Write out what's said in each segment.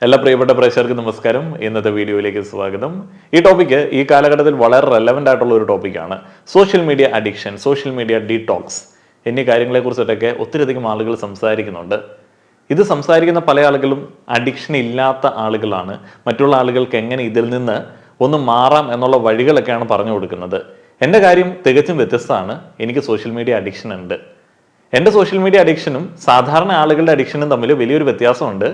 എല്ലാ പ്രിയപ്പെട്ട പ്രേക്ഷകർക്ക് നമസ്കാരം. ഇന്നത്തെ വീഡിയോയിലേക്ക് സ്വാഗതം. ഈ ടോപ്പിക്ക് ഈ കാലഘട്ടത്തിൽ വളരെ റെലവൻ്റ് ആയിട്ടുള്ള ഒരു ടോപ്പിക്കാണ്. Social media addiction, social media detox എന്നീ കാര്യങ്ങളെക്കുറിച്ചിട്ടൊക്കെ ഒത്തിരിയധികം ആളുകൾ സംസാരിക്കുന്നുണ്ട്. ഇത് സംസാരിക്കുന്ന പല ആളുകളും അഡിക്ഷൻ ഇല്ലാത്ത ആളുകളാണ്. മറ്റുള്ള ആളുകൾക്ക് എങ്ങനെ ഇതിൽ നിന്ന് ഒന്ന് മാറാം എന്നുള്ള വഴികളൊക്കെയാണ് പറഞ്ഞു കൊടുക്കുന്നത്. എൻ്റെ കാര്യം തികച്ചും വ്യത്യസ്തമാണ്. എനിക്ക് സോഷ്യൽ മീഡിയ അഡിക്ഷൻ ഉണ്ട്. എൻ്റെ സോഷ്യൽ മീഡിയ അഡിക്ഷനും സാധാരണ ആളുകളുടെ അഡിക്ഷനും തമ്മിൽ വലിയൊരു വ്യത്യാസമുണ്ട്.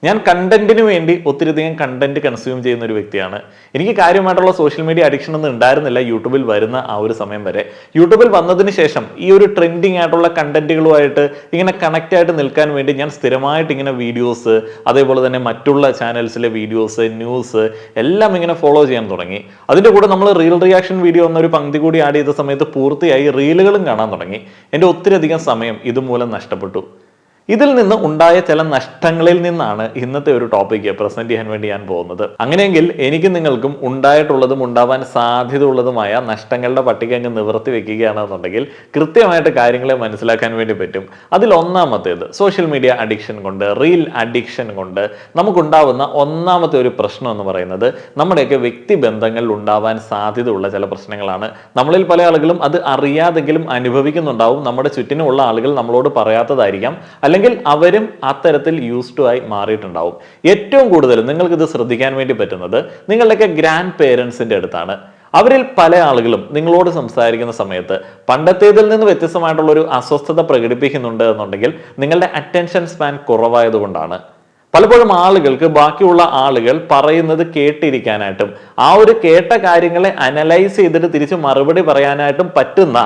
ഞാൻ കണ്ടന്റിന് വേണ്ടി ഒത്തിരിയധികം കണ്ടന്റ് കൺസ്യൂം ചെയ്യുന്ന ഒരു വ്യക്തിയാണ്. എനിക്ക് കാര്യമായിട്ടുള്ള സോഷ്യൽ മീഡിയ അഡിക്ഷൻ ഒന്നും ഉണ്ടായിരുന്നില്ല യൂട്യൂബിൽ വരുന്ന ആ ഒരു സമയം വരെ. യൂട്യൂബിൽ വന്നതിന് ശേഷം ഈ ഒരു ട്രെൻഡിങ് ആയിട്ടുള്ള കണ്ടന്റുകളുമായിട്ട് ഇങ്ങനെ കണക്റ്റ് ആയിട്ട് നിൽക്കാൻ വേണ്ടി ഞാൻ സ്ഥിരമായിട്ട് ഇങ്ങനെ വീഡിയോസ്, അതേപോലെ തന്നെ മറ്റുള്ള ചാനൽസിലെ വീഡിയോസ്, ന്യൂസ് എല്ലാം ഇങ്ങനെ ഫോളോ ചെയ്യാൻ തുടങ്ങി. അതിൻ്റെ കൂടെ നമ്മൾ റീൽ റിയാക്ഷൻ വീഡിയോ എന്നൊരു പങ്ക്തി കൂടി ആഡ് ചെയ്ത സമയത്ത് പൂർത്തിയായി റീലുകളും കാണാൻ തുടങ്ങി. എൻ്റെ ഒത്തിരിയധികം സമയം ഇതുമൂലം നഷ്ടപ്പെട്ടു. ഇതിൽ നിന്ന് ഉണ്ടായ ചില നഷ്ടങ്ങളിൽ നിന്നാണ് ഇന്നത്തെ ഒരു ടോപ്പിക്ക് പ്രസന്റ് ചെയ്യാൻ വേണ്ടി ഞാൻ പോകുന്നത്. അങ്ങനെയെങ്കിൽ എനിക്ക് നിങ്ങൾക്കും ഉണ്ടായിട്ടുള്ളതും ഉണ്ടാവാൻ സാധ്യതയുള്ളതുമായ നഷ്ടങ്ങളുടെ പട്ടിക അങ്ങ് നിവർത്തി വെക്കുകയാണെന്നുണ്ടെങ്കിൽ കൃത്യമായിട്ട് കാര്യങ്ങളെ മനസ്സിലാക്കാൻ വേണ്ടി പറ്റും. അതിൽ ഒന്നാമത്തേത് സോഷ്യൽ മീഡിയ അഡിക്ഷൻ കൊണ്ട്, റീൽ അഡിക്ഷൻ കൊണ്ട് നമുക്കുണ്ടാവുന്ന ഒന്നാമത്തെ ഒരു പ്രശ്നം എന്ന് പറയുന്നത് നമ്മുടെയൊക്കെ വ്യക്തിബന്ധങ്ങളിൽ ഉണ്ടാവാൻ സാധ്യതയുള്ള ചില പ്രശ്നങ്ങളാണ്. നമ്മളിൽ പല ആളുകളും അത് അറിയാതെങ്കിലും അനുഭവിക്കുന്നുണ്ടാവും. നമ്മുടെ ചുറ്റിനുമുള്ള ആളുകൾ നമ്മളോട് പറയാത്തതായിരിക്കാം, അല്ലെങ്കിൽ അവരും അത്തരത്തിൽ യൂസ്ഡ് ആയി മാറിയിട്ടുണ്ടാവും. ഏറ്റവും കൂടുതൽ നിങ്ങൾക്ക് ഇത് ശ്രദ്ധിക്കാൻ വേണ്ടി പറ്റുന്നത് നിങ്ങളുടെയൊക്കെ ഗ്രാൻഡ് പേരൻസിന്റെ അടുത്താണ്. അവരിൽ പല ആളുകളും നിങ്ങളോട് സംസാരിക്കുന്ന സമയത്ത് പണ്ടത്തേതിൽ നിന്ന് വ്യത്യസ്തമായിട്ടുള്ള ഒരു അസ്വസ്ഥത പ്രകടിപ്പിക്കുന്നുണ്ട് എന്നുണ്ടെങ്കിൽ നിങ്ങളുടെ അറ്റൻഷൻ സ്പാൻ കുറവായതുകൊണ്ടാണ്. പലപ്പോഴും ആളുകൾക്ക് ബാക്കിയുള്ള ആളുകൾ പറയുന്നത് കേട്ടിരിക്കാനായിട്ടും ആ ഒരു കേട്ട കാര്യങ്ങളെ അനലൈസ് ചെയ്തിട്ട് തിരിച്ച് മറുപടി പറയാനായിട്ടും പറ്റുന്ന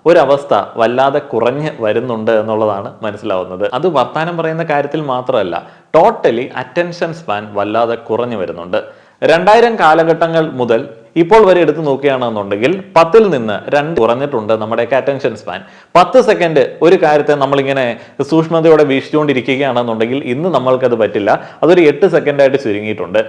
ഒരവസ്ഥ വല്ലാതെ കുറഞ്ഞ് വരുന്നുണ്ട് എന്നുള്ളതാണ് മനസ്സിലാവുന്നത്. അത് വർത്താനം പറയുന്ന കാര്യത്തിൽ മാത്രമല്ല, ടോട്ടലി അറ്റൻഷൻ സ്പാൻ വല്ലാതെ കുറഞ്ഞു വരുന്നുണ്ട്. 2000 കാലഘട്ടങ്ങൾ മുതൽ ഇപ്പോൾ വരെ എടുത്ത് നോക്കുകയാണെന്നുണ്ടെങ്കിൽ 10ൽ നിന്ന് 2 കുറഞ്ഞിട്ടുണ്ട് നമ്മുടെയൊക്കെ അറ്റൻഷൻ സ്പാൻ. 10 സെക്കൻഡ് ഒരു കാര്യത്തെ നമ്മളിങ്ങനെ സൂക്ഷ്മതയോടെ വീക്ഷിച്ചുകൊണ്ടിരിക്കുകയാണെന്നുണ്ടെങ്കിൽ ഇന്ന് നമ്മൾക്കത് പറ്റില്ല. അതൊരു 8 സെക്കൻഡായിട്ട് ചുരുങ്ങിയിട്ടുണ്ട്.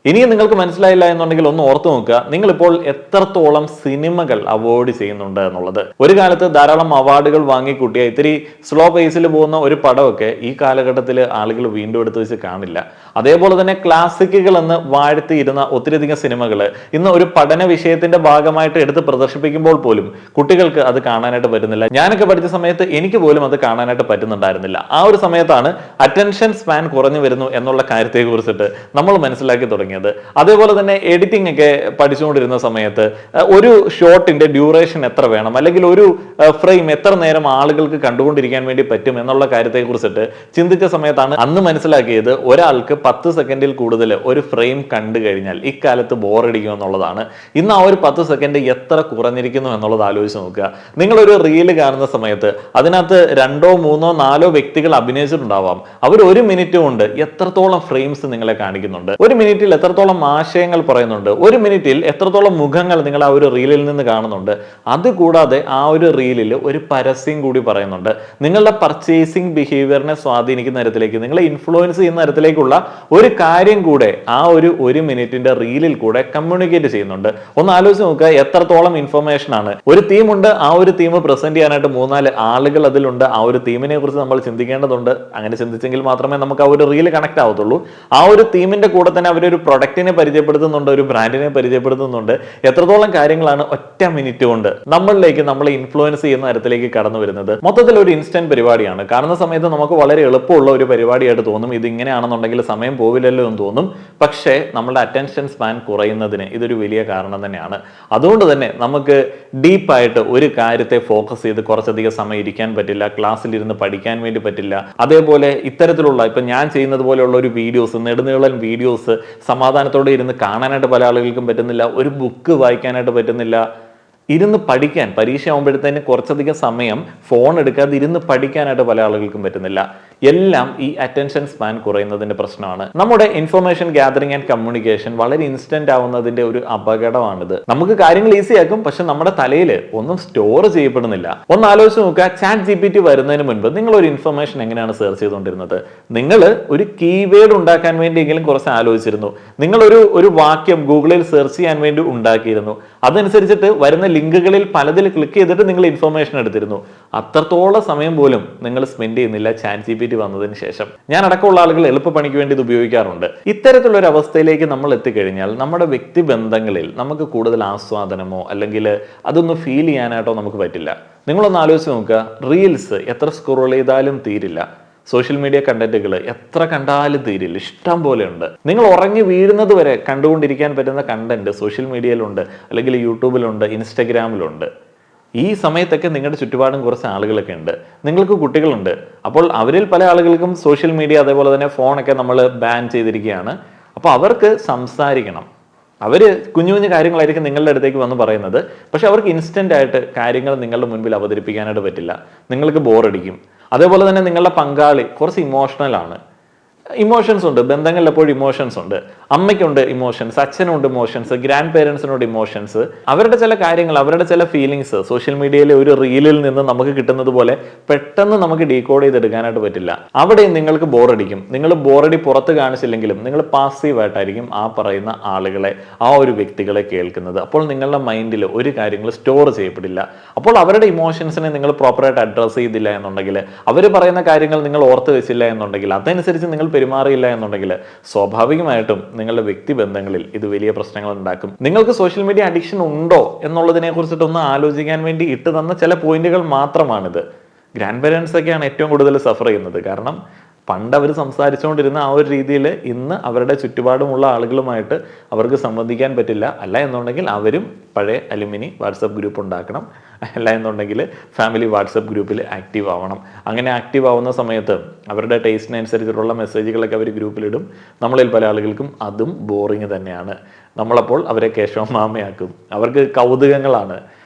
ഇനിയും നിങ്ങൾക്ക് മനസ്സിലായില്ല എന്നുണ്ടെങ്കിൽ ഒന്ന് ഓർത്തു നോക്കുക, നിങ്ങളിപ്പോൾ എത്രത്തോളം സിനിമകൾ അവോയ്ഡ് ചെയ്യുന്നുണ്ട് എന്നുള്ളത്. ഒരു കാലത്ത് ധാരാളം അവാർഡുകൾ വാങ്ങിക്കൂട്ടിയ ഇത്തിരി സ്ലോ പേസിൽ പോകുന്ന ഒരു പടമൊക്കെ ഈ കാലഘട്ടത്തിൽ ആളുകൾ വീണ്ടും എടുത്ത് വെച്ച് കാണില്ല. അതേപോലെ തന്നെ ക്ലാസിക്കുകൾ എന്ന് വാഴ്ത്തിയിരുന്ന ഒത്തിരിയധികം സിനിമകൾ ഇന്ന് ഒരു പഠന വിഷയത്തിന്റെ ഭാഗമായിട്ട് എടുത്ത് പ്രദർശിപ്പിക്കുമ്പോൾ പോലും കുട്ടികൾക്ക് അത് കാണാനായിട്ട് പറ്റുന്നില്ല. ഞാനൊക്കെ പഠിച്ച സമയത്ത് എനിക്ക് പോലും അത് കാണാനായിട്ട് പറ്റുന്നുണ്ടായിരുന്നില്ല. ആ ഒരു സമയത്താണ് അറ്റൻഷൻ സ്പാൻ കുറഞ്ഞു വരുന്നു എന്നുള്ള കാര്യത്തെ കുറിച്ചിട്ട് നമ്മൾ മനസ്സിലാക്കി തുടങ്ങി. അതേപോലെ തന്നെ എഡിറ്റിംഗ് ഒക്കെ പഠിച്ചുകൊണ്ടിരുന്ന സമയത്ത് ഒരു ഷോട്ടിന്റെ ഡ്യൂറേഷൻ എത്ര വേണം, അല്ലെങ്കിൽ ഒരു ഫ്രെയിം എത്ര നേരം ആളുകൾക്ക് കണ്ടുകൊണ്ടിരിക്കാൻ വേണ്ടി പറ്റും എന്നുള്ള കാര്യത്തെ കുറിച്ചിട്ട് ചിന്തിച്ച സമയത്താണ് അന്ന് മനസ്സിലാക്കിയത് ഒരാൾക്ക് 10 സെക്കൻഡിൽ കൂടുതൽ ഒരു ഫ്രെയിം കണ്ടു കഴിഞ്ഞാൽ ഇക്കാലത്ത് ബോറടിക്കും എന്നുള്ളതാണ്. ഇന്ന് ആ ഒരു 10 സെക്കൻഡ് എത്ര കുറഞ്ഞിരിക്കുന്നു എന്നുള്ളത് ആലോചിച്ച് നോക്കുക. നിങ്ങളൊരു റീല് കാണുന്ന സമയത്ത് അതിനകത്ത് 2, 3, 4 വ്യക്തികൾ അഭിനയിച്ചിട്ടുണ്ടാവാം. അവർ 1 മിനിറ്റ് കൊണ്ട് എത്രത്തോളം ഫ്രെയിംസ് നിങ്ങളെ കാണിക്കുന്നുണ്ട്, 1 മിനിറ്റിൽ എത്രത്തോളം ആശയങ്ങൾ പറയുന്നുണ്ട്, 1 മിനിറ്റിൽ എത്രത്തോളം മുഖങ്ങൾ നിങ്ങൾ ആ ഒരു റീലിൽ നിന്ന് കാണുന്നുണ്ട്. അതുകൂടാതെ ആ ഒരു റീലിൽ ഒരു പരസ്യം കൂടി പറയുന്നുണ്ട്. നിങ്ങളുടെ പർച്ചേസിംഗ് ബിഹേവിയറിനെ സ്വാധീനിക്കുന്ന തരത്തിലേക്ക്, നിങ്ങളെ ഇൻഫ്ലുവൻസ് ചെയ്യുന്ന തരത്തിലേക്കുള്ള ഒരു കാര്യം കൂടെ ആ ഒരു 1 മിനിറ്റിന്റെ റീലിൽ കൂടെ കമ്മ്യൂണിക്കേറ്റ് ചെയ്യുന്നുണ്ട്. ഒന്ന് ആലോചിച്ച് നോക്കുക, എത്രത്തോളം ഇൻഫർമേഷൻ ആണ്. ഒരു തീമുണ്ട്, ആ ഒരു തീം പ്രസന്റ് ചെയ്യാനായിട്ട് 3-4 ആളുകൾ അതിലുണ്ട്. ആ ഒരു തീമിനെ കുറിച്ച് നമ്മൾ ചിന്തിക്കേണ്ടതുണ്ട്. അങ്ങനെ ചിന്തിച്ചെങ്കിൽ മാത്രമേ നമുക്ക് ആ ഒരു റീൽ കണക്ട് ആവത്തുള്ളൂ. ആ ഒരു തീമിന്റെ കൂടെ തന്നെ അവരൊരു പ്രൊഡക്റ്റിനെ പരിചയപ്പെടുത്തുന്നുണ്ട്, ഒരു ബ്രാൻഡിനെ പരിചയപ്പെടുത്തുന്നുണ്ട്. എത്രത്തോളം കാര്യങ്ങളാണ് ഒറ്റ മിനിറ്റ് കൊണ്ട് നമ്മളിലേക്ക്, നമ്മളെ ഇൻഫ്ലുവൻസ് ചെയ്യുന്ന തരത്തിലേക്ക് കടന്നു വരുന്നത്. മൊത്തത്തിൽ ഒരു ഇൻസ്റ്റന്റ് പരിപാടിയാണ്. കാണുന്ന സമയത്ത് നമുക്ക് വളരെ എളുപ്പമുള്ള ഒരു പരിപാടിയായിട്ട് തോന്നും. ഇത് ഇങ്ങനെയാണെന്നുണ്ടെങ്കിൽ സമയം പോവില്ലല്ലോ എന്ന് തോന്നും. പക്ഷേ നമ്മുടെ അറ്റൻഷൻ സ്പാൻ കുറയുന്നതിന് ഇതൊരു വലിയ കാരണം തന്നെയാണ്. അതുകൊണ്ട് തന്നെ നമുക്ക് ഡീപ്പായിട്ട് ഒരു കാര്യത്തെ ഫോക്കസ് ചെയ്ത് കുറച്ചധികം സമയം ഇരിക്കാൻ പറ്റില്ല. ക്ലാസ്സിലിരുന്ന് പഠിക്കാൻ വേണ്ടി പറ്റില്ല. അതേപോലെ ഇത്തരത്തിലുള്ള ഇപ്പൊ ഞാൻ ചെയ്യുന്നത് പോലെയുള്ള ഒരു വീഡിയോസ്, നെടുനീളൻ വീഡിയോസ് സമാധാനത്തോടെ ഇരുന്ന് കാണാനായിട്ട് പല ആളുകൾക്കും പറ്റുന്നില്ല. ഒരു ബുക്ക് വായിക്കാനായിട്ട് പറ്റുന്നില്ല. ഇരുന്ന് പഠിക്കാൻ, പരീക്ഷ ആകുമ്പോഴത്തേന് കുറച്ചധികം സമയം ഫോൺ എടുക്കാതെ ഇരുന്ന് പഠിക്കാനായിട്ട് പല ആളുകൾക്കും പറ്റുന്നില്ല. എല്ലാം ഈ അറ്റൻഷൻ സ്പാൻ കുറയുന്നതിന്റെ പ്രശ്നമാണ്. നമ്മുടെ ഇൻഫർമേഷൻ ഗ്യാതറിംഗ് ആൻഡ് കമ്മ്യൂണിക്കേഷൻ വളരെ ഇൻസ്റ്റന്റ് ആവുന്നതിന്റെ ഒരു അപകടമാണിത്. നമുക്ക് കാര്യങ്ങൾ ഈസി ആക്കും, പക്ഷെ നമ്മുടെ തലയിൽ ഒന്നും സ്റ്റോർ ചെയ്യപ്പെടുന്നില്ല. ഒന്ന് ആലോചിച്ച് നോക്കുക, ചാറ്റ് GPT വരുന്നതിന് മുൻപ് നിങ്ങൾ ഒരു ഇൻഫർമേഷൻ എങ്ങനെയാണ് സെർച്ച് ചെയ്തുകൊണ്ടിരുന്നത്? നിങ്ങൾ ഒരു കീവേഡ് ഉണ്ടാക്കാൻ വേണ്ടിയെങ്കിലും കുറച്ച് ആലോചിച്ചിരുന്നു. നിങ്ങൾ ഒരു വാക്യം ഗൂഗിളിൽ സെർച്ച് ചെയ്യാൻ വേണ്ടി ഉണ്ടാക്കിയിരുന്നു. അതനുസരിച്ചിട്ട് വരുന്ന ലിങ്കുകളിൽ പലതിൽ ക്ലിക്ക് ചെയ്തിട്ട് നിങ്ങൾ ഇൻഫർമേഷൻ എടുത്തിരുന്നു. അത്രത്തോളം സമയം പോലും നിങ്ങൾ സ്പെൻഡ് ചെയ്യുന്നില്ല ChatGPT വന്നതിന് ശേഷം. ഞാൻ അടക്കമുള്ള ആളുകൾ എളുപ്പപ്പണിക്ക് വേണ്ടി ഇത് ഉപയോഗിക്കാറുണ്ട്. ഇത്തരത്തിലുള്ള ഒരു അവസ്ഥയിലേക്ക് നമ്മൾ എത്തിക്കഴിഞ്ഞാൽ നമ്മുടെ വ്യക്തിബന്ധങ്ങളിൽ നമുക്ക് കൂടുതൽ ആസ്വാദനമോ അല്ലെങ്കിൽ അതൊന്ന് ഫീൽ ചെയ്യാനായിട്ടോ നമുക്ക് പറ്റില്ല. നിങ്ങളൊന്ന് ആലോചിച്ച് നോക്കുക, റീൽസ് എത്ര സ്ക്രോൾ ചെയ്താലും തീരില്ല. സോഷ്യൽ മീഡിയ കണ്ടന്റുകൾ എത്ര കണ്ടാലും തീരില്ല, ഇഷ്ടം പോലെ ഉണ്ട്. നിങ്ങൾ ഉറങ്ങി വീഴുന്നത് വരെ കണ്ടുകൊണ്ടിരിക്കാൻ പറ്റുന്ന കണ്ടന്റ് സോഷ്യൽ മീഡിയയിലുണ്ട്, അല്ലെങ്കിൽ യൂട്യൂബിലുണ്ട്, ഇൻസ്റ്റഗ്രാമിലുണ്ട്. ഈ സമയത്തൊക്കെ നിങ്ങളുടെ ചുറ്റുപാടും കുറച്ച് ആളുകളൊക്കെ ഉണ്ട്. നിങ്ങൾക്ക് കുട്ടികളുണ്ട്. അപ്പോൾ അവരിൽ പല ആളുകൾക്കും സോഷ്യൽ മീഡിയ അതേപോലെ തന്നെ ഫോണൊക്കെ നമ്മൾ ബാൻ ചെയ്തിരിക്കുകയാണ്. അപ്പോൾ അവർക്ക് സംസാരിക്കണം. അവർ കുഞ്ഞു കുഞ്ഞു കാര്യങ്ങളായിരിക്കും നിങ്ങളുടെ അടുത്തേക്ക് വന്ന് പറയുന്നത്. പക്ഷെ അവർക്ക് ഇൻസ്റ്റന്റ് ആയിട്ട് കാര്യങ്ങൾ നിങ്ങളുടെ മുൻപിൽ അവതരിപ്പിക്കാനായിട്ട് പറ്റില്ല. നിങ്ങൾക്ക് ബോറടിക്കും. അതേപോലെ തന്നെ നിങ്ങളുടെ പങ്കാളി കുറച്ച് ഇമോഷണൽ ആണ്. ഇമോഷൻസ് ഉണ്ട്, ബന്ധങ്ങളിൽ എപ്പോഴും ഇമോഷൻസ് ഉണ്ട്. അമ്മയ്ക്കുണ്ട് ഇമോഷൻസ്, അച്ഛനുണ്ട് ഇമോഷൻസ്, ഗ്രാൻഡ് പേരൻസിനുണ്ട് ഇമോഷൻസ്. അവരുടെ ചില കാര്യങ്ങൾ, അവരുടെ ചില ഫീലിങ്സ് സോഷ്യൽ മീഡിയയിലെ ഒരു റീലിൽ നിന്ന് നമുക്ക് കിട്ടുന്നത് പോലെ പെട്ടെന്ന് നമുക്ക് ഡീകോഡ് ചെയ്തെടുക്കാനായിട്ട് പറ്റില്ല. അവിടെ നിങ്ങൾക്ക് ബോറടിക്കും. നിങ്ങൾ ബോറടി പുറത്ത് കാണിച്ചില്ലെങ്കിലും നിങ്ങൾ പാസീവായിട്ടായിരിക്കും ആ പറയുന്ന ആളുകളെ, ആ ഒരു വ്യക്തികളെ കേൾക്കുന്നത്. അപ്പോൾ നിങ്ങളുടെ മൈൻഡിൽ ഒരു കാര്യങ്ങൾ സ്റ്റോർ ചെയ്യപ്പെടില്ല. അപ്പോൾ അവരുടെ ഇമോഷൻസിനെ നിങ്ങൾ പ്രോപ്പറായിട്ട് അഡ്രസ്സ് ചെയ്തില്ല എന്നുണ്ടെങ്കിൽ, അവർ പറയുന്ന കാര്യങ്ങൾ നിങ്ങൾ ഓർത്ത് വെച്ചില്ല എന്നുണ്ടെങ്കിൽ, അതനുസരിച്ച് നിങ്ങൾ പെരുമാറിയില്ല എന്നുണ്ടെങ്കിൽ സ്വാഭാവികമായിട്ടും നിങ്ങളുടെ വ്യക്തിബന്ധങ്ങളിൽ ഇത് വലിയ പ്രശ്നങ്ങൾ ഉണ്ടാക്കും. നിങ്ങൾക്ക് സോഷ്യൽ മീഡിയ അഡിക്ഷൻ ഉണ്ടോ എന്നുള്ളതിനെ കുറിച്ചിട്ടൊന്ന് ആലോചിക്കാൻ വേണ്ടി ഇട്ട് തന്ന ചില പോയിന്റുകൾ മാത്രമാണിത്. ഗ്രാൻഡ് പേരൻസ് ഒക്കെയാണ് ഏറ്റവും കൂടുതൽ സഫർ ചെയ്യുന്നത്. കാരണം പണ്ട് അവർ സംസാരിച്ചുകൊണ്ടിരുന്ന ആ ഒരു രീതിയിൽ ഇന്ന് അവരുടെ ചുറ്റുപാടുമുള്ള ആളുകളുമായിട്ട് അവർക്ക് സംബന്ധിക്കാൻ പറ്റില്ല. അല്ല എന്നുണ്ടെങ്കിൽ അവരും പഴയ അലുമിനി വാട്സപ്പ് ഗ്രൂപ്പ് ഉണ്ടാക്കണം. അല്ല എന്നുണ്ടെങ്കിൽ ഫാമിലി വാട്സപ്പ് ഗ്രൂപ്പിൽ ആക്റ്റീവ് ആവണം. അങ്ങനെ ആക്റ്റീവ് ആവുന്ന സമയത്ത് അവരുടെ ടേസ്റ്റിനനുസരിച്ചിട്ടുള്ള മെസ്സേജുകളൊക്കെ അവർ ഗ്രൂപ്പിലിടും. നമ്മളിൽ പല ആളുകൾക്കും അതും ബോറിങ് തന്നെയാണ്. നമ്മളപ്പോൾ അവരെ കേശവമാമയാക്കും. അവർക്ക് കൗതുകങ്ങളാണ്.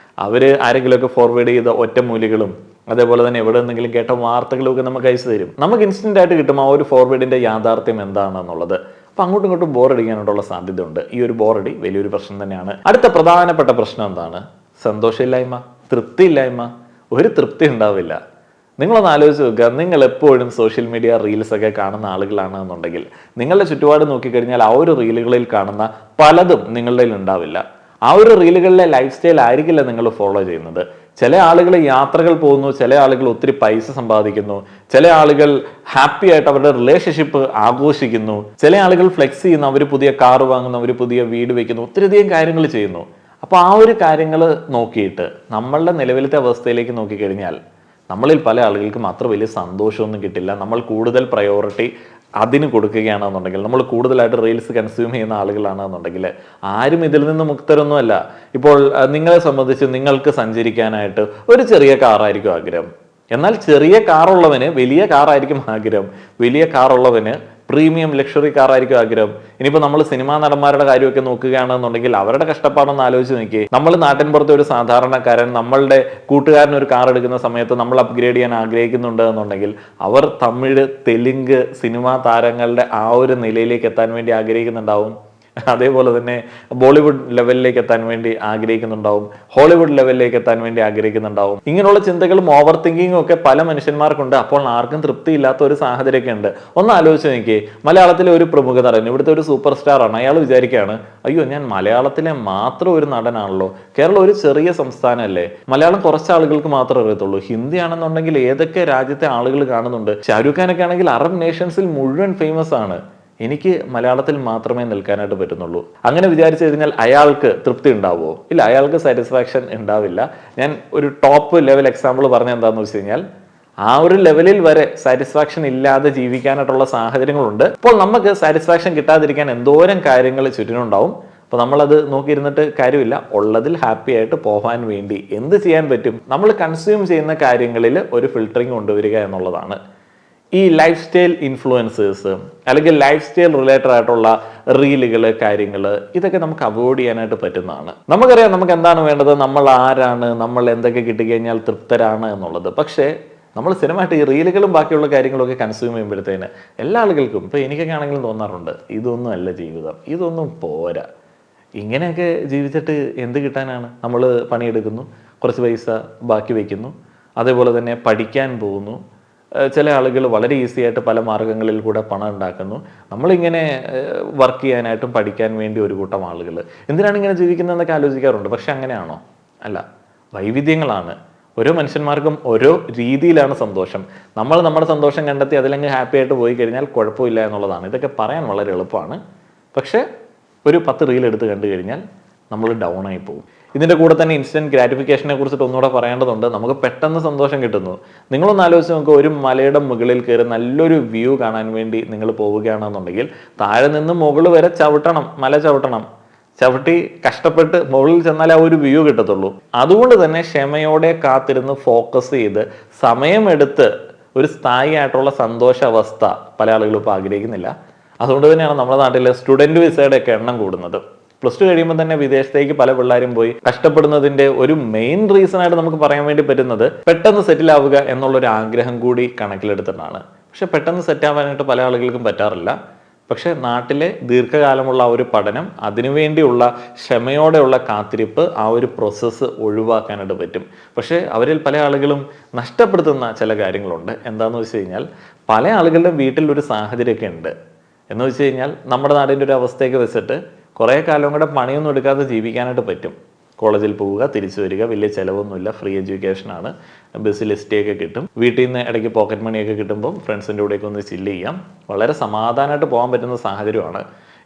അവർ ആരെങ്കിലുമൊക്കെ ഫോർവേഡ് ചെയ്ത ഒറ്റമൂലികളും അതേപോലെ തന്നെ എവിടെ നിന്നെങ്കിലും കേട്ട വാർത്തകളൊക്കെ നമുക്ക് അയച്ചു തരും. നമുക്ക് ഇൻസ്റ്റന്റ് ആയിട്ട് കിട്ടും ആ ഒരു ഫോർവേഡിന്റെ യാഥാർത്ഥ്യം എന്താണെന്നുള്ളത്. അപ്പൊ അങ്ങോട്ടും ഇങ്ങോട്ടും ബോറടിക്കാനായിട്ടുള്ള സാധ്യത ഉണ്ട്. ഈ ഒരു ബോറടി വലിയൊരു പ്രശ്നം തന്നെയാണ്. അടുത്ത പ്രധാനപ്പെട്ട പ്രശ്നം എന്താണ്? സന്തോഷമില്ലായ്മ, തൃപ്തിയില്ലായ്മ. ഒരു തൃപ്തി ഉണ്ടാവില്ല. നിങ്ങളൊന്ന് ആലോചിച്ച് നോക്കുക, നിങ്ങൾ എപ്പോഴും സോഷ്യൽ മീഡിയ റീൽസ് ഒക്കെ കാണുന്ന ആളുകളാണെന്നുണ്ടെങ്കിൽ നിങ്ങളുടെ ചുറ്റുപാട് നോക്കിക്കഴിഞ്ഞാൽ ആ ഒരു റീലുകളിൽ കാണുന്ന പലതും നിങ്ങളുടെ ഉണ്ടാവില്ല. ആ ഒരു റീലുകളിലെ ലൈഫ് സ്റ്റൈൽ ആയിരിക്കില്ല നിങ്ങൾ ഫോളോ ചെയ്യുന്നത്. ചില ആളുകൾ യാത്രകൾ പോകുന്നു, ചില ആളുകൾ ഒത്തിരി പൈസ സമ്പാദിക്കുന്നു, ചില ആളുകൾ ഹാപ്പി ആയിട്ട് അവരുടെ റിലേഷൻഷിപ്പ് ആഘോഷിക്കുന്നു, ചില ആളുകൾ ഫ്ലെക്സ് ചെയ്യുന്നു, അവർ പുതിയ കാർ വാങ്ങുന്നു, അവർ പുതിയ വീട് വെക്കുന്നു, ഒത്തിരിയധികം കാര്യങ്ങൾ ചെയ്യുന്നു. അപ്പോൾ ആ ഒരു കാര്യങ്ങൾ നോക്കിയിട്ട് നമ്മളുടെ നിലവിലത്തെ അവസ്ഥയിലേക്ക് നോക്കിക്കഴിഞ്ഞാൽ നമ്മളിൽ പല ആളുകൾക്കും അത്ര വലിയ സന്തോഷമൊന്നും കിട്ടില്ല. നമ്മൾ കൂടുതൽ പ്രയോറിറ്റി അതിന് കൊടുക്കുകയാണെന്നുണ്ടെങ്കിൽ, നമ്മൾ കൂടുതലായിട്ട് റീൽസ് കൺസ്യൂം ചെയ്യുന്ന ആളുകളാണെന്നുണ്ടെങ്കിൽ ആരും ഇതിൽ നിന്ന് മുക്തരൊന്നുമല്ല. ഇപ്പോൾ നിങ്ങളെ സംബന്ധിച്ച് നിങ്ങൾക്ക് സഞ്ചരിക്കാനായിട്ട് ഒരു ചെറിയ കാറായിരിക്കും ആഗ്രഹം. എന്നാൽ ചെറിയ കാറുള്ളവന് വലിയ കാറായിരിക്കും ആഗ്രഹം. വലിയ കാറുള്ളവന് പ്രീമിയം ലക്ഷറി കാറായിരിക്കും ആഗ്രഹം. ഇനിയിപ്പോൾ നമ്മൾ സിനിമാ നടന്മാരുടെ കാര്യമൊക്കെ നോക്കുകയാണെന്നുണ്ടെങ്കിൽ അവരുടെ കഷ്ടപ്പാടൊന്ന് ആലോചിച്ച് നോക്കി. നമ്മൾ നാട്ടിൻപുറത്തെ ഒരു സാധാരണക്കാരൻ നമ്മളുടെ കൂട്ടുകാരൻ ഒരു കാർ എടുക്കുന്ന സമയത്ത് നമ്മൾ അപ്ഗ്രേഡ് ചെയ്യാൻ ആഗ്രഹിക്കുന്നുണ്ട് എന്നുണ്ടെങ്കിൽ അവർ തമിഴ്, തെലുങ്ക് സിനിമാ താരങ്ങളുടെ ആ ഒരു നിലയിലേക്ക് എത്താൻ വേണ്ടി ആഗ്രഹിക്കുന്നുണ്ടാവും. അതേപോലെ തന്നെ ബോളിവുഡ് ലെവലിലേക്ക് എത്താൻ വേണ്ടി ആഗ്രഹിക്കുന്നുണ്ടാവും, ഹോളിവുഡ് ലെവലിലേക്ക് എത്താൻ വേണ്ടി ആഗ്രഹിക്കുന്നുണ്ടാവും. ഇങ്ങനെയുള്ള ചിന്തകളും ഓവർ തിങ്കിങ്ങും ഒക്കെ പല മനുഷ്യന്മാർക്കുണ്ട്. അപ്പോൾ ആർക്കും തൃപ്തിയില്ലാത്ത ഒരു സാഹചര്യമൊക്കെ ഉണ്ട്. ഒന്ന് ആലോചിച്ച് നോക്കി, മലയാളത്തിലെ ഒരു പ്രമുഖ നടൻ, ഇവിടുത്തെ ഒരു സൂപ്പർ സ്റ്റാർ ആണ്. അയാൾ വിചാരിക്കുകയാണ്, അയ്യോ ഞാൻ മലയാളത്തിലെ മാത്രം ഒരു നടനാണല്ലോ, കേരളം ഒരു ചെറിയ സംസ്ഥാനമല്ലേ, മലയാളം കുറച്ച് ആളുകൾക്ക് മാത്രമേ അറിയത്തുള്ളൂ, ഹിന്ദി ആണെന്നുണ്ടെങ്കിൽ ഏതൊക്കെ രാജ്യത്തെ ആളുകൾ കാണുന്നുണ്ട്, ഷാരൂഖ് ഖാനൊക്കെ ആണെങ്കിൽ അറബ് നേഷൻസിൽ മുഴുവൻ ഫേമസ് ആണ്, എനിക്ക് മലയാളത്തിൽ മാത്രമേ നിൽക്കാനായിട്ട് പറ്റുന്നുള്ളൂ. അങ്ങനെ വിചാരിച്ചു കഴിഞ്ഞാൽ അയാൾക്ക് തൃപ്തി ഉണ്ടാവുമോ? ഇല്ല, അയാൾക്ക് സാറ്റിസ്ഫാക്ഷൻ ഉണ്ടാവില്ല. ഞാൻ ഒരു ടോപ്പ് ലെവൽ എക്സാമ്പിൾ പറഞ്ഞ എന്താണെന്ന് വെച്ച് കഴിഞ്ഞാൽ ആ ഒരു ലെവലിൽ വരെ സാറ്റിസ്ഫാക്ഷൻ ഇല്ലാതെ ജീവിക്കാനായിട്ടുള്ള സാഹചര്യങ്ങളുണ്ട്. അപ്പോൾ നമുക്ക് സാറ്റിസ്ഫാക്ഷൻ കിട്ടാതിരിക്കാൻ എന്തോരം കാര്യങ്ങൾ ചുറ്റിനുണ്ടാവും. അപ്പോൾ നമ്മളത് നോക്കിയിരുന്നിട്ട് കാര്യമില്ല. ഉള്ളതിൽ ഹാപ്പി ആയിട്ട് പോകാൻ വേണ്ടി എന്ത് ചെയ്യാൻ പറ്റും? നമ്മൾ കൺസ്യൂം ചെയ്യുന്ന കാര്യങ്ങളിൽ ഒരു ഫിൽട്ടറിങ് കൊണ്ടുവരിക എന്നുള്ളതാണ്. ഈ ലൈഫ് സ്റ്റൈൽ ഇൻഫ്ലുവൻസേഴ്സ് അല്ലെങ്കിൽ ലൈഫ് സ്റ്റൈൽ റിലേറ്റഡ് ആയിട്ടുള്ള റീലുകൾ, കാര്യങ്ങൾ, ഇതൊക്കെ നമുക്ക് അവോയ്ഡ് ചെയ്യാനായിട്ട് പറ്റുന്നതാണ്. നമുക്കറിയാം നമുക്ക് എന്താണ് വേണ്ടത്, നമ്മൾ ആരാണ്, നമ്മൾ എന്തൊക്കെ കിട്ടിക്കഴിഞ്ഞാൽ തൃപ്തരാണ് എന്നുള്ളത്. പക്ഷേ നമ്മൾ സ്ഥിരമായിട്ട് ഈ റീലുകളും ബാക്കിയുള്ള കാര്യങ്ങളൊക്കെ കൺസ്യൂം ചെയ്യുമ്പോഴത്തേന് എല്ലാ ആളുകൾക്കും, ഇപ്പോൾ എനിക്കൊക്കെ ആണെങ്കിലും തോന്നാറുണ്ട്, ഇതൊന്നും അല്ല ജീവിതം, ഇതൊന്നും പോരാ, ഇങ്ങനെയൊക്കെ ജീവിച്ചിട്ട് എന്ത് കിട്ടാനാണ്? നമ്മൾ പണിയെടുക്കുന്നു, കുറച്ച് പൈസ ബാക്കി വയ്ക്കുന്നു, അതേപോലെ തന്നെ പഠിക്കാൻ പോകുന്നു, ചില ആളുകൾ വളരെ ഈസി ആയിട്ട് പല മാർഗങ്ങളിൽ കൂടെ പണം ഉണ്ടാക്കുന്നു. നമ്മളിങ്ങനെ വർക്ക് ചെയ്യാനായിട്ടും പഠിക്കാൻ വേണ്ടി ഒരു കൂട്ടം ആളുകൾ എന്തിനാണ് ഇങ്ങനെ ജീവിക്കുന്നതെന്നൊക്കെ ആലോചിക്കാറുണ്ട്. പക്ഷെ അങ്ങനെയാണോ? അല്ല, വൈവിധ്യങ്ങളാണ്. ഓരോ മനുഷ്യന്മാർക്കും ഓരോ രീതിയിലാണ് സന്തോഷം. നമ്മൾ നമ്മുടെ സന്തോഷം കണ്ടെത്തി അതിലങ്ങ് ഹാപ്പി ആയിട്ട് പോയി കഴിഞ്ഞാൽ കുഴപ്പമില്ല എന്നുള്ളതാണ്. ഇതൊക്കെ പറയാൻ വളരെ എളുപ്പമാണ്. പക്ഷേ ഒരു 10 റീൽ എടുത്ത് കണ്ടു കഴിഞ്ഞാൽ നമ്മൾ ഡൗൺ ആയി പോകും. ഇതിൻ്റെ കൂടെ തന്നെ ഇൻസ്റ്റൻറ്റ് ഗ്രാറ്റിഫിക്കേഷനെ കുറിച്ചിട്ട് ഒന്നുകൂടെ പറയേണ്ടതുണ്ട്. നമുക്ക് പെട്ടെന്ന് സന്തോഷം കിട്ടുന്നു. നിങ്ങളൊന്ന് ആലോചിച്ച് നോക്കുക, ഒരു മലയുടെ മുകളിൽ കയറി നല്ലൊരു വ്യൂ കാണാൻ വേണ്ടി നിങ്ങൾ പോവുകയാണെന്നുണ്ടെങ്കിൽ താഴെ നിന്ന് മുകളിൽ വരെ ചവിട്ടണം, മല ചവിട്ടണം. ചവിട്ടി കഷ്ടപ്പെട്ട് മുകളിൽ ചെന്നാലേ ആ ഒരു വ്യൂ കിട്ടത്തുള്ളൂ. അതുകൊണ്ട് തന്നെ ക്ഷമയോടെ കാത്തിരുന്ന് ഫോക്കസ് ചെയ്ത് സമയമെടുത്ത് ഒരു സ്ഥായി ആയിട്ടുള്ള സന്തോഷാവസ്ഥ പല ആളുകളും ഇപ്പോൾ ആഗ്രഹിക്കുന്നില്ല. അതുകൊണ്ട് തന്നെയാണ് നമ്മുടെ നാട്ടിലെ സ്റ്റുഡൻറ് വിസയുടെ ഒക്കെ എണ്ണം കൂടുന്നത്. +2 കഴിയുമ്പോൾ തന്നെ വിദേശത്തേക്ക് പല പിള്ളേരും പോയി കഷ്ടപ്പെടുന്നതിന്റെ ഒരു മെയിൻ റീസൺ ആയിട്ട് നമുക്ക് പറയാൻ വേണ്ടി പറ്റുന്നത് പെട്ടെന്ന് സെറ്റിൽ ആവുക എന്നുള്ളൊരു ആഗ്രഹം കൂടി കണക്കിലെടുത്തിട്ടാണ്. പക്ഷെ പെട്ടെന്ന് സെറ്റ് ആവാനായിട്ട് പല ആളുകൾക്കും പറ്റാറില്ല. പക്ഷെ നാട്ടിലെ ദീർഘകാലമുള്ള ആ ഒരു പഠനം, അതിനുവേണ്ടിയുള്ള ക്ഷമയോടെയുള്ള കാത്തിരിപ്പ്, ആ ഒരു പ്രോസസ്സ് ഒഴിവാക്കാനായിട്ട് പറ്റും. പക്ഷേ അവരിൽ പല ആളുകളും നഷ്ടപ്പെടുത്തുന്ന ചില കാര്യങ്ങളുണ്ട്. എന്താണെന്ന് വെച്ച് കഴിഞ്ഞാൽ, പല ആളുകളുടെ വീട്ടിൽ ഒരു സാഹചര്യമൊക്കെ ഉണ്ട്. എന്ന് വെച്ച് കഴിഞ്ഞാൽ നമ്മുടെ നാടിൻ്റെ ഒരു അവസ്ഥയൊക്കെ വെച്ചിട്ട് കുറേ കാലം കൂടെ പണിയൊന്നും എടുക്കാതെ ജീവിക്കാനായിട്ട് പറ്റും. കോളേജിൽ പോവുക, തിരിച്ചു വരിക, വലിയ ചിലവൊന്നുമില്ല, ഫ്രീ എഡ്യൂക്കേഷനാണ്, ബസ്സിൽ സ്റ്റേയൊക്കെ കിട്ടും, വീട്ടിൽ നിന്ന് ഇടയ്ക്ക് പോക്കറ്റ് മണിയൊക്കെ കിട്ടുമ്പോൾ ഫ്രണ്ട്സിൻ്റെ കൂടെയൊക്കെ ഒന്ന് ചില്ല് ചെയ്യാം, വളരെ സമാധാനമായിട്ട് പോകാൻ പറ്റുന്ന സാഹചര്യമാണ്.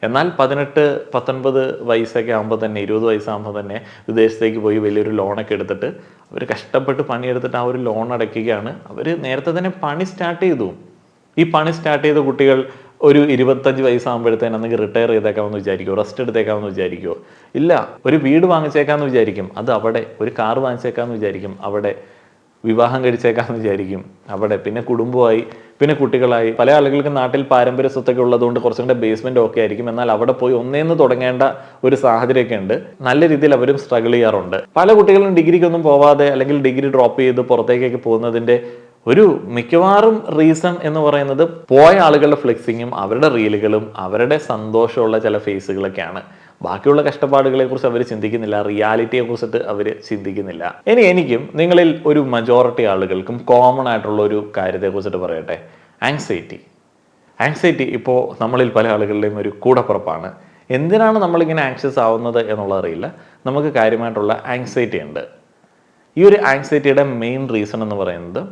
എന്നാൽ 18-19 വയസ്സൊക്കെ ആകുമ്പോൾ തന്നെ, 20 വയസ്സാകുമ്പോൾ തന്നെ വിദേശത്തേക്ക് പോയി വലിയൊരു ലോണൊക്കെ എടുത്തിട്ട് അവർ കഷ്ടപ്പെട്ട് പണിയെടുത്തിട്ട് ആ ഒരു ലോൺ അടയ്ക്കുകയാണ്. അവർ നേരത്തെ തന്നെ പണി സ്റ്റാർട്ട് ചെയ്തു. ഈ പണി സ്റ്റാർട്ട് ചെയ്ത കുട്ടികൾ ഒരു 25 വയസ്സാകുമ്പോഴത്തേനും അന്നെങ്കിൽ റിട്ടയർ ചെയ്തേക്കാമെന്ന് വിചാരിക്കുമോ? റെസ്റ്റ് എടുത്തേക്കാമെന്ന് വിചാരിക്കുമോ? ഇല്ല. ഒരു വീട് വാങ്ങിച്ചേക്കാമെന്ന് വിചാരിക്കും, അത് അവിടെ. ഒരു കാർ വാങ്ങിച്ചേക്കാമെന്ന് വിചാരിക്കും, അവിടെ. വിവാഹം കഴിച്ചേക്കാമെന്ന് വിചാരിക്കും, അവിടെ. പിന്നെ കുടുംബമായി, പിന്നെ കുട്ടികളായി. പല ആളുകൾക്ക് നാട്ടിൽ പാരമ്പര്യ സ്വത്തൊക്കെ ഉള്ളതുകൊണ്ട് കുറച്ചും കൂടെ ബേസ്മെന്റ് ഒക്കെ ആയിരിക്കും. എന്നാൽ അവിടെ പോയി ഒന്നേന്ന് തുടങ്ങേണ്ട ഒരു സാഹചര്യമൊക്കെ ഉണ്ട്. നല്ല രീതിയിൽ അവരും സ്ട്രഗിൾ ചെയ്യാറുണ്ട്. പല കുട്ടികളും ഡിഗ്രിക്കൊന്നും പോവാതെ അല്ലെങ്കിൽ ഡിഗ്രി ഡ്രോപ്പ് ചെയ്ത് പുറത്തേക്കൊക്കെ പോകുന്നതിൻ്റെ ഒരു മിക്കവാറും റീസൺ എന്ന് പറയുന്നത് പോയ ആളുകളുടെ ഫ്ലെക്സിങ്ങും അവരുടെ റീലുകളും അവരുടെ സന്തോഷമുള്ള ചില ഫേസുകളൊക്കെയാണ്. ബാക്കിയുള്ള കഷ്ടപ്പാടുകളെ കുറിച്ച് അവർ ചിന്തിക്കുന്നില്ല, റിയാലിറ്റിയെ കുറിച്ചിട്ട് അവർ ചിന്തിക്കുന്നില്ല. എനിക്കും നിങ്ങളിൽ ഒരു മജോറിറ്റി ആളുകൾക്കും കോമൺ ആയിട്ടുള്ള ഒരു കാര്യത്തെ കുറിച്ചിട്ട് പറയട്ടെ. ആങ്സൈറ്റി ഇപ്പോൾ നമ്മളിൽ പല ആളുകളുടെയും ഒരു കൂടപ്പുറപ്പാണ്. എന്തിനാണ് നമ്മളിങ്ങനെ ആങ്ഷ്യസ് ആവുന്നത് എന്നുള്ളതറിയില്ല. നമുക്ക് കാര്യമായിട്ടുള്ള ആങ്സൈറ്റി ഉണ്ട്. ഈ ഒരു ആങ്സൈറ്റിയുടെ മെയിൻ റീസൺ എന്ന് പറയുന്നത്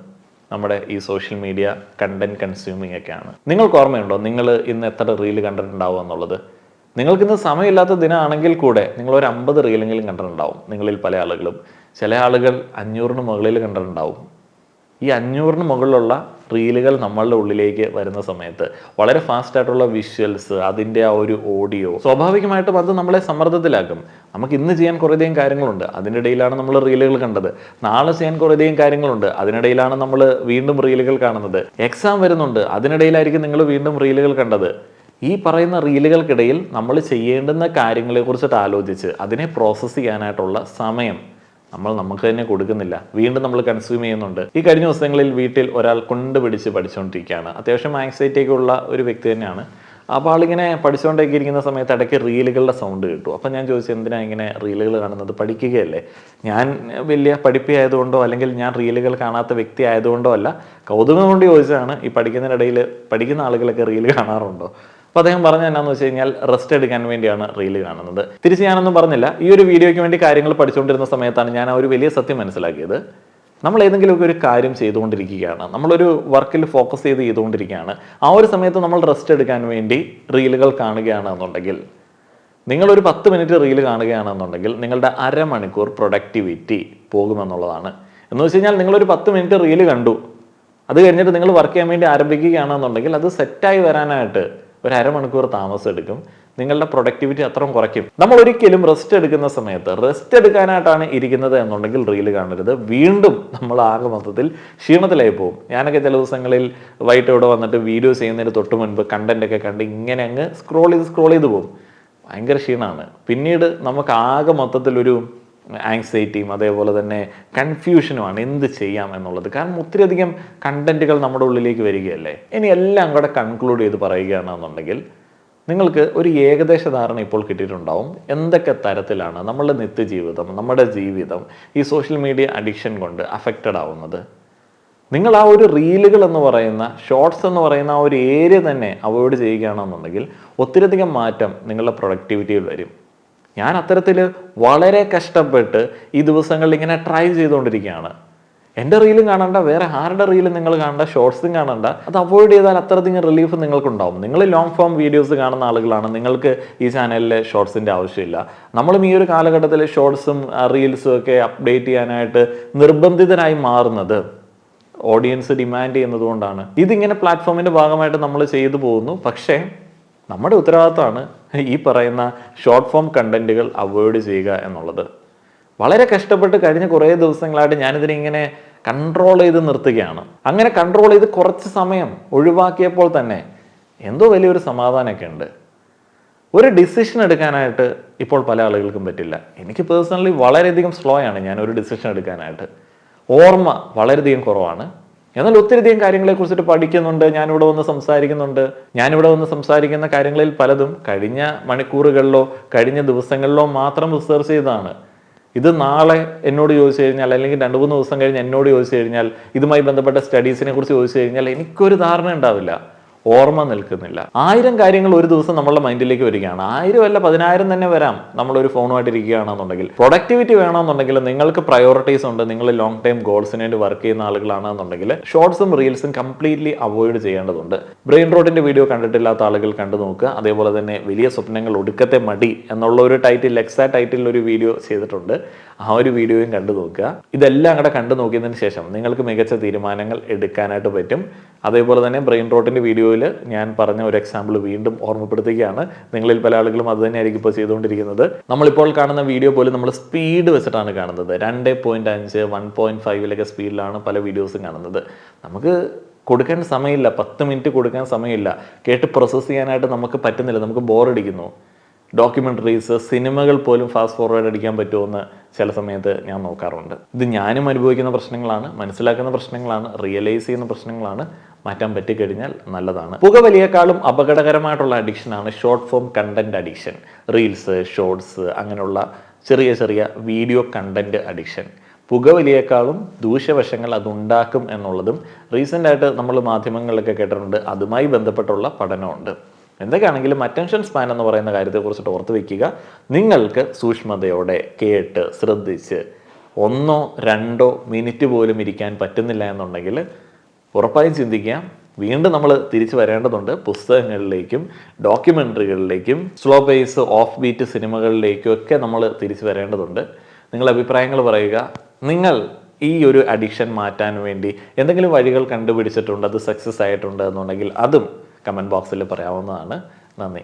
നമ്മുടെ ഈ സോഷ്യൽ മീഡിയ കണ്ടന്റ് കൺസ്യൂമിങ് ഒക്കെയാണ്. നിങ്ങൾക്ക് ഓർമ്മയുണ്ടോ നിങ്ങൾ ഇന്ന് എത്ര റീല് കണ്ടിട്ടുണ്ടാവും എന്നുള്ളത്? നിങ്ങൾക്കിന്ന് സമയമില്ലാത്ത ദിനമാണെങ്കിൽ കൂടെ നിങ്ങളൊരു 50 റീലെങ്കിലും കണ്ടിട്ടുണ്ടാവും നിങ്ങളിൽ പല ആളുകളും. ചില ആളുകൾ 500-ന് മുകളിൽ കണ്ടിട്ടുണ്ടാവും. ഈ 500-ന് മുകളിലുള്ള റീലുകൾ നമ്മളുടെ ഉള്ളിലേക്ക് വരുന്ന സമയത്ത് വളരെ ഫാസ്റ്റ് ആയിട്ടുള്ള വിഷ്വൽസ്, അതിൻ്റെ ആ ഒരു ഓഡിയോ, സ്വാഭാവികമായിട്ടും അത് നമ്മളെ സമ്മർദ്ദത്തിലാക്കും. നമുക്ക് ഇന്ന് ചെയ്യാൻ കുറേയധികം കാര്യങ്ങളുണ്ട്, അതിനിടയിലാണ് നമ്മൾ റീലുകൾ കണ്ടത്. നാളെ ചെയ്യാൻ കുറേയധികം കാര്യങ്ങളുണ്ട്, അതിനിടയിലാണ് നമ്മൾ വീണ്ടും റീലുകൾ കാണുന്നത്. എക്സാം വരുന്നുണ്ട്, അതിനിടയിലായിരിക്കും നിങ്ങൾ വീണ്ടും റീലുകൾ കണ്ടത്. ഈ പറയുന്ന റീലുകൾക്കിടയിൽ നമ്മൾ ചെയ്യേണ്ടുന്ന കാര്യങ്ങളെ കുറിച്ചിട്ട് ആലോചിച്ച് അതിനെ പ്രോസസ്സ് ചെയ്യാനായിട്ടുള്ള സമയം നമുക്ക് തന്നെ കൊടുക്കുന്നില്ല. വീണ്ടും നമ്മൾ കൺസ്യൂം ചെയ്യുന്നുണ്ട്. ഈ കഴിഞ്ഞ ദിവസങ്ങളിൽ വീട്ടിൽ ഒരാൾ കൊണ്ടുപിടിച്ച് പഠിച്ചുകൊണ്ടിരിക്കുകയാണ്. അത്യാവശ്യം ആങ്സൈറ്റിയൊക്കെ ഉള്ള ഒരു വ്യക്തി തന്നെയാണ്. അപ്പോൾ ആളിങ്ങനെ പഠിച്ചുകൊണ്ടൊക്കെ ഇരിക്കുന്ന സമയത്ത് ഇടയ്ക്ക് റീലുകളുടെ സൗണ്ട് കിട്ടും. അപ്പം ഞാൻ ചോദിച്ചു, എന്തിനാണ് ഇങ്ങനെ റീലുകൾ കാണുന്നത്? പഠിക്കുകയല്ലേ? ഞാൻ വലിയ പഠിപ്പി ആയതുകൊണ്ടോ അല്ലെങ്കിൽ ഞാൻ റീലുകൾ കാണാത്ത വ്യക്തി ആയതുകൊണ്ടോ അല്ല, കൗതുകം കൊണ്ട് ചോദിച്ചതാണ്. ഈ പഠിക്കുന്നതിനിടയിൽ പഠിക്കുന്ന ആളുകളൊക്കെ റീല് കാണാറുണ്ടോ? അപ്പോൾ അദ്ദേഹം പറഞ്ഞത് എന്നാന്ന് വെച്ച് കഴിഞ്ഞാൽ റെസ്റ്റ് എടുക്കാൻ വേണ്ടിയാണ് റീല് കാണുന്നത്. തിരിച്ച് ഞാനൊന്നും പറഞ്ഞില്ല. ഈ ഒരു വീഡിയോയ്ക്ക് വേണ്ടി കാര്യങ്ങൾ പഠിച്ചുകൊണ്ടിരുന്ന സമയത്താണ് ഞാൻ ആ ഒരു വലിയ സത്യം മനസ്സിലാക്കിയത്. നമ്മൾ ഏതെങ്കിലുമൊക്കെ ഒരു കാര്യം ചെയ്തുകൊണ്ടിരിക്കുകയാണ്, നമ്മളൊരു വർക്കിൽ ഫോക്കസ് ചെയ്തുകൊണ്ടിരിക്കുകയാണ്. ആ ഒരു സമയത്ത് നമ്മൾ റെസ്റ്റ് എടുക്കാൻ വേണ്ടി റീലുകൾ കാണുകയാണെന്നുണ്ടെങ്കിൽ, നിങ്ങളൊരു 10 മിനിറ്റ് റീല് കാണുകയാണെന്നുണ്ടെങ്കിൽ നിങ്ങളുടെ അരമണിക്കൂർ പ്രൊഡക്ടിവിറ്റി പോകുമെന്നുള്ളതാണ്. എന്ന് വെച്ച് കഴിഞ്ഞാൽ നിങ്ങളൊരു 10 മിനിറ്റ് റീല് കണ്ടു, അത് കഴിഞ്ഞിട്ട് നിങ്ങൾ വർക്ക് ചെയ്യാൻ വേണ്ടി ആരംഭിക്കുകയാണെന്നുണ്ടെങ്കിൽ അത് സെറ്റായി വരാനായിട്ട് ഒരു അരമണിക്കൂർ താമസം എടുക്കും. നിങ്ങളുടെ പ്രൊഡക്ടിവിറ്റി അത്രയും കുറയ്ക്കും. നമ്മൾ ഒരിക്കലും റെസ്റ്റ് എടുക്കുന്ന സമയത്ത് റെസ്റ്റ് എടുക്കാനായിട്ടാണ് ഇരിക്കുന്നത് എന്നുണ്ടെങ്കിൽ റീല് കാണരുത്. വീണ്ടും നമ്മൾ ആകെ മൊത്തത്തിൽ ക്ഷീണത്തിലായി പോകും. ഞാനൊക്കെ ചില ദിവസങ്ങളിൽ വൈകിട്ട് ഇവിടെ വന്നിട്ട് വീഡിയോ ചെയ്യുന്നതിന് തൊട്ട് മുൻപ് കണ്ടന്റ് ഒക്കെ കണ്ട് ഇങ്ങനെ അങ്ങ് സ്ക്രോൾ ചെയ്ത് പോകും. ഭയങ്കര ക്ഷീണമാണ്. പിന്നീട് നമുക്ക് ആകെ മൊത്തത്തിലൊരു ആങ്സൈറ്റിയും അതേപോലെ തന്നെ കൺഫ്യൂഷനുമാണ് എന്ത് ചെയ്യാം എന്നുള്ളത്. കാരണം ഒത്തിരിയധികം കണ്ടന്റുകൾ നമ്മുടെ ഉള്ളിലേക്ക് വരികയല്ലേ. ഇനി എല്ലാം കൂടെ കൺക്ലൂഡ് ചെയ്ത് പറയുകയാണെന്നുണ്ടെങ്കിൽ നിങ്ങൾക്ക് ഒരു ഏകദേശ ധാരണ ഇപ്പോൾ കിട്ടിയിട്ടുണ്ടാവും എന്തൊക്കെ തരത്തിലാണ് നമ്മളുടെ നിത്യജീവിതം, നമ്മുടെ ജീവിതം ഈ സോഷ്യൽ മീഡിയ അഡിക്ഷൻ കൊണ്ട് അഫക്റ്റഡ് ആവുന്നത്. നിങ്ങൾ ആ ഒരു റീലുകൾ എന്ന് പറയുന്ന ഷോർട്സ് എന്ന് പറയുന്ന ആ ഒരു ഏരിയ തന്നെ അവോയ്ഡ് ചെയ്യുകയാണെന്നുണ്ടെങ്കിൽ ഒത്തിരിയധികം മാറ്റം നിങ്ങളുടെ പ്രൊഡക്ടിവിറ്റിയിൽ വരും. ഞാൻ അത്തരത്തിൽ വളരെ കഷ്ടപ്പെട്ട് ഈ ദിവസങ്ങളിൽ ഇങ്ങനെ ട്രൈ ചെയ്തുകൊണ്ടിരിക്കുകയാണ്. എൻ്റെ റീലും കാണണ്ട, വേറെ ആരുടെ റീലും നിങ്ങൾ കാണണ്ട, ഷോർട്സും കാണണ്ട. അത് അവോയ്ഡ് ചെയ്താൽ അത്രയധികം റിലീഫ് നിങ്ങൾക്കുണ്ടാവും. നിങ്ങൾ ലോങ് ഫോം വീഡിയോസ് കാണുന്ന ആളുകളാണ്, നിങ്ങൾക്ക് ഈ ചാനലിലെ ഷോർട്സിൻ്റെ ആവശ്യമില്ല. നമ്മളും ഈ ഒരു കാലഘട്ടത്തിൽ ഷോർട്സും റീൽസും ഒക്കെ അപ്ഡേറ്റ് ചെയ്യാനായിട്ട് നിർബന്ധിതനായി മാറുന്നത് ഓഡിയൻസ് ഡിമാൻഡ് ചെയ്യുന്നത് കൊണ്ടാണ്. ഇതിങ്ങനെ പ്ലാറ്റ്ഫോമിൻ്റെ ഭാഗമായിട്ട് നമ്മൾ ചെയ്തു പോകുന്നു. പക്ഷേ നമ്മുടെ ഉത്തരവാദിത്തമാണ് ഈ പറയുന്ന ഷോർട്ട് ഫോം കണ്ടന്റുകൾ അവോയ്ഡ് ചെയ്യുക എന്നുള്ളത്. വളരെ കഷ്ടപ്പെട്ട് കഴിഞ്ഞ കുറേ ദിവസങ്ങളായിട്ട് ഞാനിതിനെ ഇങ്ങനെ കൺട്രോൾ ചെയ്ത് നിർത്തുകയാണ്. അങ്ങനെ കൺട്രോൾ ചെയ്ത് കുറച്ച് സമയം ഒഴിവാക്കിയപ്പോൾ തന്നെ എന്തോ വലിയൊരു സമാധാനമൊക്കെ ഉണ്ട്. ഒരു ഡിസിഷൻ എടുക്കാനായിട്ട് ഇപ്പോൾ പല ആളുകൾക്കും പറ്റില്ല. എനിക്ക് പേഴ്സണലി വളരെയധികം സ്ലോ ആണ് ഞാൻ ഒരു ഡിസിഷൻ എടുക്കാനായിട്ട്. ഓർമ്മ വളരെയധികം കുറവാണ്. എന്നാൽ ഒത്തിരിയധികം കാര്യങ്ങളെക്കുറിച്ചിട്ട് പഠിക്കുന്നുണ്ട്, ഞാനിവിടെ വന്ന് സംസാരിക്കുന്നുണ്ട്. ഞാനിവിടെ വന്ന് സംസാരിക്കുന്ന കാര്യങ്ങളിൽ പലതും കഴിഞ്ഞ മണിക്കൂറുകളിലോ കഴിഞ്ഞ ദിവസങ്ങളിലോ മാത്രം റിസർച്ച് ചെയ്തതാണ്. ഇത് നാളെ എന്നോട് ചോദിച്ചു കഴിഞ്ഞാൽ, അല്ലെങ്കിൽ 2-3 ദിവസം കഴിഞ്ഞ് എന്നോട് ചോദിച്ചു കഴിഞ്ഞാൽ, ഇതുമായി ബന്ധപ്പെട്ട സ്റ്റഡീസിനെ കുറിച്ച് ചോദിച്ചു കഴിഞ്ഞാൽ എനിക്കൊരു ധാരണ ഉണ്ടാവില്ല, ഓർമ്മ നിൽക്കുന്നില്ല. 1000 കാര്യങ്ങൾ ഒരു ദിവസം നമ്മളുടെ മൈൻഡിലേക്ക് വരികയാണ്. 1000 അല്ല 10,000 തന്നെ വരാം. നമ്മളൊരു ഫോണുമായിട്ട് ഇരിക്കുകയാണെന്നുണ്ടെങ്കിൽ, പ്രൊഡക്ടിവിറ്റി വേണമെന്നുണ്ടെങ്കിൽ, നിങ്ങൾക്ക് പ്രയോറിറ്റീസ് ഉണ്ട്, നിങ്ങൾ ലോങ് ടൈം ഗോൾസിന് വേണ്ടി വർക്ക് ചെയ്യുന്ന ആളുകളാണെന്നുണ്ടെങ്കിൽ ഷോർട്സും റീൽസും കംപ്ലീറ്റ്ലി അവോയ്ഡ് ചെയ്യേണ്ടതുണ്ട്. ബ്രെയിൻ റോട്ടിന്റെ വീഡിയോ കണ്ടിട്ടില്ലാത്ത ആളുകൾ കണ്ടു നോക്കുക. അതേപോലെ തന്നെ വലിയ സ്വപ്നങ്ങൾ ഒടുക്കത്തെ മടി എന്നുള്ള ഒരു ടൈറ്റിൽ, എക്സാക്ട് ടൈറ്റിൽ ഒരു വീഡിയോ ചെയ്തിട്ടുണ്ട്. ആ ഒരു വീഡിയോയും കണ്ടു നോക്കുക. ഇതെല്ലാം കൂടെ കണ്ടു നോക്കിയതിന് ശേഷം നിങ്ങൾക്ക് മികച്ച തീരുമാനങ്ങൾ എടുക്കാനായിട്ട് പറ്റും. അതേപോലെ തന്നെ ബ്രെയിൻ റോട്ടിന്റെ വീഡിയോയിൽ ഞാൻ പറഞ്ഞ ഒരു എക്സാമ്പിൾ വീണ്ടും ഓർമ്മപ്പെടുത്തുകയാണ്. നിങ്ങളിൽ പല ആളുകളും അത് തന്നെയായിരിക്കും ഇപ്പോൾ ചെയ്തുകൊണ്ടിരിക്കുന്നത്. നമ്മളിപ്പോൾ കാണുന്ന വീഡിയോ പോലും നമ്മൾ സ്പീഡ് വെച്ചിട്ടാണ് കാണുന്നത്. 2.5, 1.5 സ്പീഡിലാണ് പല വീഡിയോസും കാണുന്നത്. നമുക്ക് കൊടുക്കാൻ സമയമില്ല, 10 മിനിറ്റ് കൊടുക്കാൻ സമയമില്ല. കേട്ട് പ്രോസസ്സ് ചെയ്യാനായിട്ട് നമുക്ക് പറ്റുന്നില്ല, നമുക്ക് ബോറടിക്കുന്നു. ഡോക്യുമെൻ്ററീസ്, സിനിമകൾ പോലും ഫാസ്റ്റ് ഫോർവേഡ് അടിക്കാൻ പറ്റുമെന്ന് ചില സമയത്ത് ഞാൻ നോക്കാറുണ്ട്. ഇത് ഞാനും അനുഭവിക്കുന്ന പ്രശ്നങ്ങളാണ്, മനസ്സിലാക്കുന്ന പ്രശ്നങ്ങളാണ്, റിയലൈസ് ചെയ്യുന്ന പ്രശ്നങ്ങളാണ്. മാറ്റാൻ പറ്റിക്കഴിഞ്ഞാൽ നല്ലതാണ്. പുകവലിയേക്കാളും അപകടകരമായിട്ടുള്ള അഡിക്ഷനാണ് short form content addiction. Reels, shorts, അങ്ങനെയുള്ള ചെറിയ ചെറിയ വീഡിയോ കണ്ടന്റ് അഡിക്ഷൻ. പുകവലിയേക്കാളും ദൂഷ്യവശങ്ങൾ അതുണ്ടാക്കും എന്നുള്ളതും റീസെൻ്റായിട്ട് നമ്മൾ മാധ്യമങ്ങളിലൊക്കെ കേട്ടിട്ടുണ്ട്. അതുമായി ബന്ധപ്പെട്ടുള്ള പഠനമുണ്ട്. എന്തൊക്കെയാണെങ്കിലും അറ്റൻഷൻ സ്പാൻ എന്ന് പറയുന്ന കാര്യത്തെക്കുറിച്ചിട്ട് ഓർത്ത് വയ്ക്കുക. നിങ്ങൾക്ക് സൂക്ഷ്മതയോടെ കേട്ട് ശ്രദ്ധിച്ച് 1-2 മിനിറ്റ് പോലും ഇരിക്കാൻ പറ്റുന്നില്ല എന്നുണ്ടെങ്കിൽ ഉറപ്പായും ചിന്തിക്കാം. വീണ്ടും നമ്മൾ തിരിച്ചു വരേണ്ടതുണ്ട് പുസ്തകങ്ങളിലേക്കും ഡോക്യുമെൻ്ററികളിലേക്കും സ്ലോ പേസ് ഓഫ് ബീറ്റ് സിനിമകളിലേക്കും ഒക്കെ നമ്മൾ തിരിച്ചു വരേണ്ടതുണ്ട്. നിങ്ങളുടെ അഭിപ്രായങ്ങൾ പറയുക. നിങ്ങൾ ഈ ഒരു അഡിക്ഷൻ മാറ്റാൻ വേണ്ടി എന്തെങ്കിലും വഴികൾ കണ്ടുപിടിച്ചിട്ടുണ്ട്, അത് സക്സസ് ആയിട്ടുണ്ട് എന്നുണ്ടെങ്കിൽ അതും കമൻറ്റ് ബോക്സിൽ പറയാവുന്നതാണ്. നന്ദി.